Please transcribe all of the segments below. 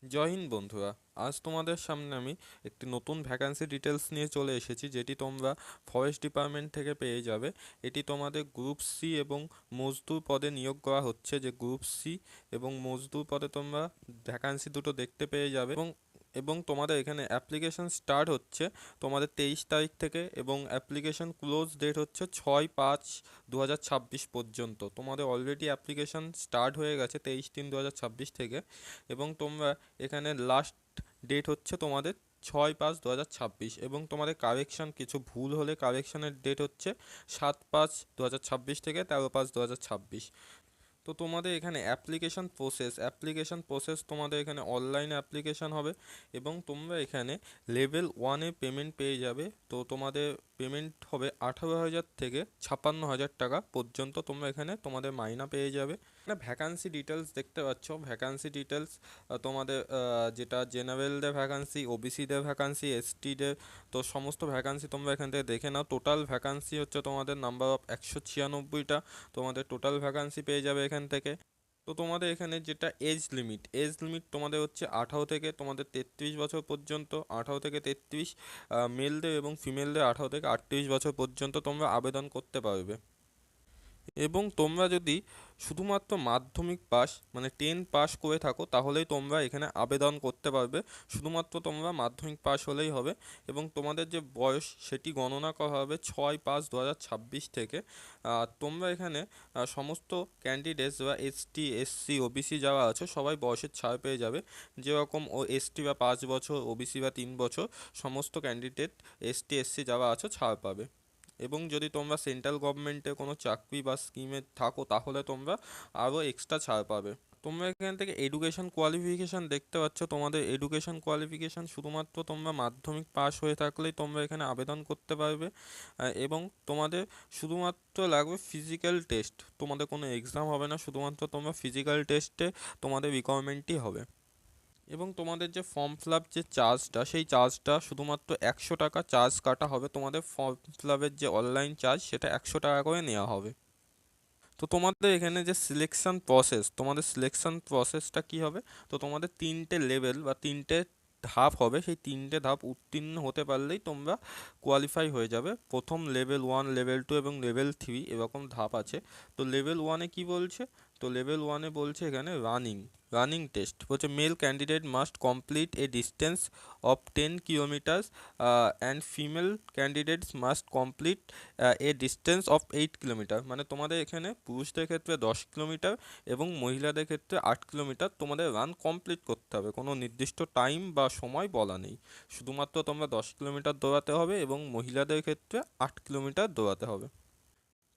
জয় হিন্দ বন্ধুরা। আজ তোমাদের সামনে আমি একটি নতুন ভ্যাকান্সি ডিটেলস নিয়ে চলে এসেছি, যেটি তোমরা ফরেস্ট ডিপার্টমেন্ট থেকে পেয়ে যাবে। এটি তোমাদের গ্রুপ সি এবং মজদুর পদে নিয়োগ করা হচ্ছে। যে গ্রুপ সি এবং মজদুর পদে তোমরা ভ্যাকান্সি দুটো দেখতে পেয়ে যাবে এবং এবং তোমাদের এখানে অ্যাপ্লিকেশন স্টার্ট হচ্ছে তোমাদের 23 তারিখ থেকে এবং অ্যাপ্লিকেশন ক্লোজ ডেট হচ্ছে 6/5/2026 পর্যন্ত। তোমাদের অলরেডি অ্যাপ্লিকেশন স্টার্ট হয়ে গেছে 23/3/2026 থেকে, এবং তোমরা এখানে লাস্ট ডেট হচ্ছে তোমাদের 6/5/2026, এবং তোমাদের কারেকশন কিছু ভুল হলে কারেকশনের ডেট হচ্ছে 7/5/2026 থেকে 13/5/2026। তো তোমাদের এখানে অ্যাপ্লিকেশন প্রসেস তোমাদের এখানে অনলাইনে অ্যাপ্লিকেশন হবে, এবং তোমরা এখানে লেভেল 1-এ পেমেন্ট পেয়ে যাবে। তো তোমাদের পেমেন্ট হবে 18,000 থেকে 56,000 টাকা পর্যন্ত। তোমরা এখানে তোমাদের মাইনা পেয়ে যাবে। না, ভ্যাকান্সি ডিটেলস দেখতে পাচ্ছ। ভ্যাকান্সি ডিটেলস তোমাদের যেটা জেনারেলদের ভ্যাকান্সি, ওবিসিদের ভ্যাকান্সি, এসটিদের, তো সমস্ত ভ্যাকান্সি তোমরা এখান থেকে দেখে নাও। টোটাল ভ্যাকান্সি হচ্ছে তোমাদের নাম্বার অফ 196টা তোমাদের টোটাল ভ্যাকান্সি পেয়ে যাবে এখান থেকে। তো তোমাদের এখানে যেটা এজ লিমিট তোমাদের হচ্ছে 18 থেকে তোমাদের 33 বছর পর্যন্ত। 18 থেকে 33 মেলদের, এবং ফিমেলদের 18 থেকে 38 বছর পর্যন্ত তোমরা আবেদন করতে পারবে। এবং তোমরা যদি শুধুমাত্র মাধ্যমিক পাস মানে 10 পাস করে থাকো তাহলেই তোমরা এখানে আবেদন করতে পারবে। শুধুমাত্র তোমরা মাধ্যমিক পাস হলেই হবে, এবং তোমাদের যে বয়স সেটি গণনা করা হবে 6/5/2026 থেকে। তোমরা এখানে সমস্ত ক্যান্ডিডেটস বা এসটি, এসসি, ওবিসি যারা আছে সবাই বয়সের ছাড় পেয়ে যাবে। যেরকম এসটি বা 5 বছর, ওবিসি বা 3 বছর, সমস্ত ক্যান্ডিডেট এসটি, এসসি যারা আছে ছাড় পাবে। এবং যদি তোমরা সেন্ট্রাল গভর্নমেন্টের কোনো চাকরি বা স্কিমে থাকো তাহলে তোমরা আরও এক্সট্রা ছাড় পাবে। তোমরা এখান থেকে এডুকেশন কোয়ালিফিকেশান দেখতে পাচ্ছ। তোমাদের এডুকেশন কোয়ালিফিকেশান শুধুমাত্র তোমরা মাধ্যমিক পাস হয়ে থাকলেই তোমরা এখানে আবেদন করতে পারবে। এবং তোমাদের শুধুমাত্র লাগবে ফিজিক্যাল টেস্ট। তোমাদের কোনো এক্সাম হবে না, শুধুমাত্র তোমরা ফিজিক্যাল টেস্টে তোমাদের রিকোয়ারমেন্টই হবে। এবং তোমাদের যে ফর্ম ফিল আপ যে চার্জটা, সেই চার্জটা শুধুমাত্র 100 টাকা চার্জ কাটা হবে। তোমাদের ফর্ম ফিল আপের যে অনলাইন চার্জ সেটা 100 টাকা করে নেওয়া হবে। তো তোমাদের এখানে যে সিলেকশন প্রসেসটা কী হবে, তো তোমাদের 3টে লেভেল বা 3টে ধাপ হবে। সেই 3টে ধাপ উত্তীর্ণ হতে পারলেই তোমরা কোয়ালিফাই হয়ে যাবে। প্রথম লেভেল 1, লেভেল 2 এবং লেভেল 3 এরকম ধাপ আছে। তো লেভেল 1-এ কী বলছে, তো লেভেল 1-এ বলছে এখানে রানিং টেস্ট বলছে male candidate must complete a distance of 10 kilometres and female candidates must complete a distance of 8 kilometre. মানে তোমাদের এখানে পুরুষদের ক্ষেত্রে 10 কিলোমিটার এবং মহিলাদের ক্ষেত্রে 8 কিলোমিটার তোমাদের রান কমপ্লিট করতে হবে। কোনো নির্দিষ্ট টাইম বা সময় বলা নেই, শুধুমাত্র তোমরা 10 কিলোমিটার দৌড়াতে হবে এবং মহিলাদের ক্ষেত্রে 8 কিলোমিটার দৌড়াতে হবে।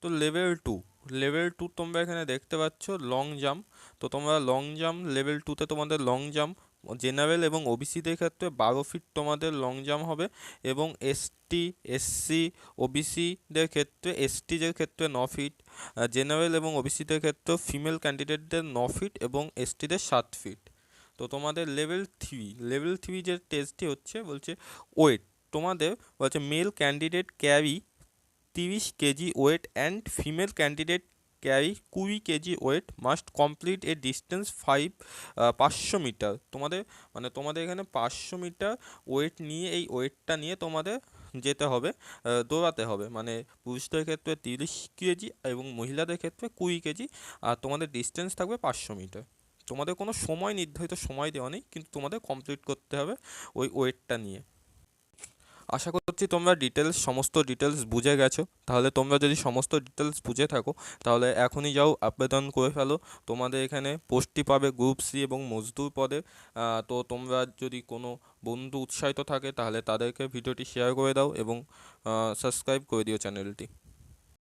তো লেভেল 2 তোমরা এখানে দেখতে পাচ্ছ লং জাম্প। তো তোমরা লং জাম্প লেভেল 2-তে তোমাদের লং জাম্প জেনারেল এবং ওবিসিদের ক্ষেত্রে 12 ফিট তোমাদের লং জাম্প হবে, এবং এসটি, এসসি, ওবিসিদের ক্ষেত্রে এসটিদের ক্ষেত্রে 9 ফিট, জেনারেল এবং ওবিসিদের ক্ষেত্রে ফিমেল ক্যান্ডিডেটদের 9 ফিট এবং এসটিদের 7 ফিট। তো তোমাদের লেভেল 3 যে টেস্টটি হচ্ছে বলছে ওয়েট। তোমাদের বলছে male candidate carry 30 KG weight and female candidate carry 20 KG weight must complete a distance 500 metre. তোমাদের এখানে 500 মিটার ওয়েট নিয়ে, এই ওয়েটটা নিয়ে তোমাদের যেতে হবে, দৌড়াতে হবে। মানে পুরুষদের ক্ষেত্রে 30 কেজি এবং মহিলাদের ক্ষেত্রে 20 কেজি, আর তোমাদের ডিস্টেন্স থাকবে 500 মিটার। তোমাদের কোনো নির্ধারিত সময় দেওয়া নেই, কিন্তু তোমাদের কমপ্লিট করতে হবে ওই ওয়েটটা নিয়ে। আশা করছি তোমরা সমস্ত ডিটেলস বুঝে গেছো। তাহলে তোমরা যদি সমস্ত ডিটেলস বুঝে থাকো তাহলে এখনই যাও আবেদন করে ফেলো। তোমাদের এখানে পোস্টটি পাবে গ্রুপ সি এবং মজদুর পদে। তো তোমরা যদি কোনো বন্ধু উৎসাহিত থাকে তাহলে তাদেরকে ভিডিওটি শেয়ার করে দাও এবং সাবস্ক্রাইব করে দিও চ্যানেলটি।